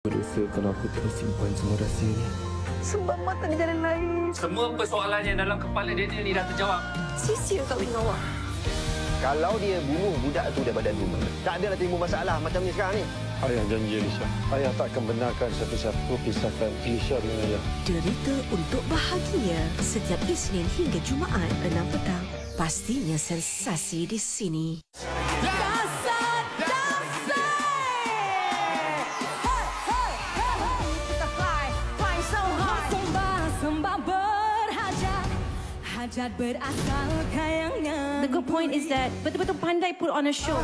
Berdosa kalau aku terus simpan semua rahsia ni. Sebab Mak tak ada jalan lain. Semua persoalan yang dalam kepala Daniel ni dah terjawab. Sia-sia kahwin dengan awak. Kalau dia bunuh budak tu daripada rumah, tak adalah timbul masalah macam ni sekarang ni. Ayah janji Alisha, ayah tak akan benarkan satu-satu pisahkan Alisha dengan ayah. Derita untuk bahagia setiap Isnin hingga Jumaat 6 petang. Pastinya sensasi di sini. Hajat berasal kayangnya. The good point is that betul-betul pandai put on a show.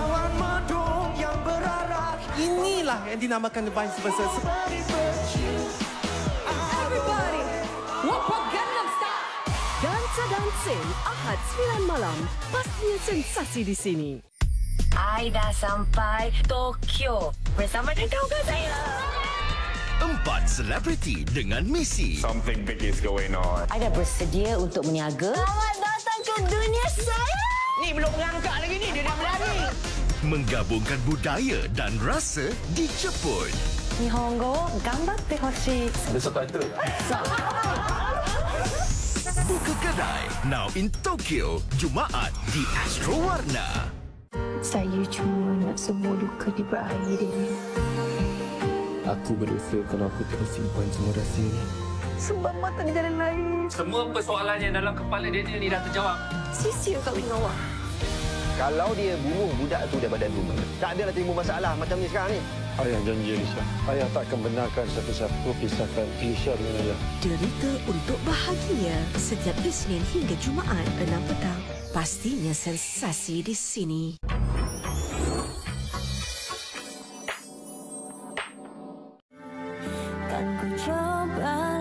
Inilah yang dinamakan Vice Versa. Everybody, Wapok Gangnam Style. Dansa Dancing Ahad 9 malam. Pastinya sensasi di sini. I dah sampai Tokyo bersama dengan saya. 4 selebriti dengan misi. Something big is going on. I dah bersedia untuk berniaga. Selamat datang ke dunia saya. Ni belum berangkat lagi ni, dia dah berlari. Menggabungkan budaya dan rasa di Jepun. Nihongo gambatte hoshii. Ada subtitle. Buka kedai now in Tokyo Jumaat di Astro Warna. Saya cuma nak semua duka di berakhir dia. Aku berdosa kalau aku terus simpan semua rahsia ni. Sebab Mak tak ada jalan lain. Semua persoalan yang dalam kepala Daniel ni dah terjawab. Sia-sia kahwin dengan awak. Kalau dia bunuh budak tu daripada rumah, tak adalah timbul masalah macam ni sekarang ni. Ayah janji Alisha, ayah tak akan benarkan satu-satu pisahkan Alisha dengan ayah. Derita untuk bahagia setiap Isnin hingga Jumaat 6 petang. Pastinya sensasi di sini. Kan ku coba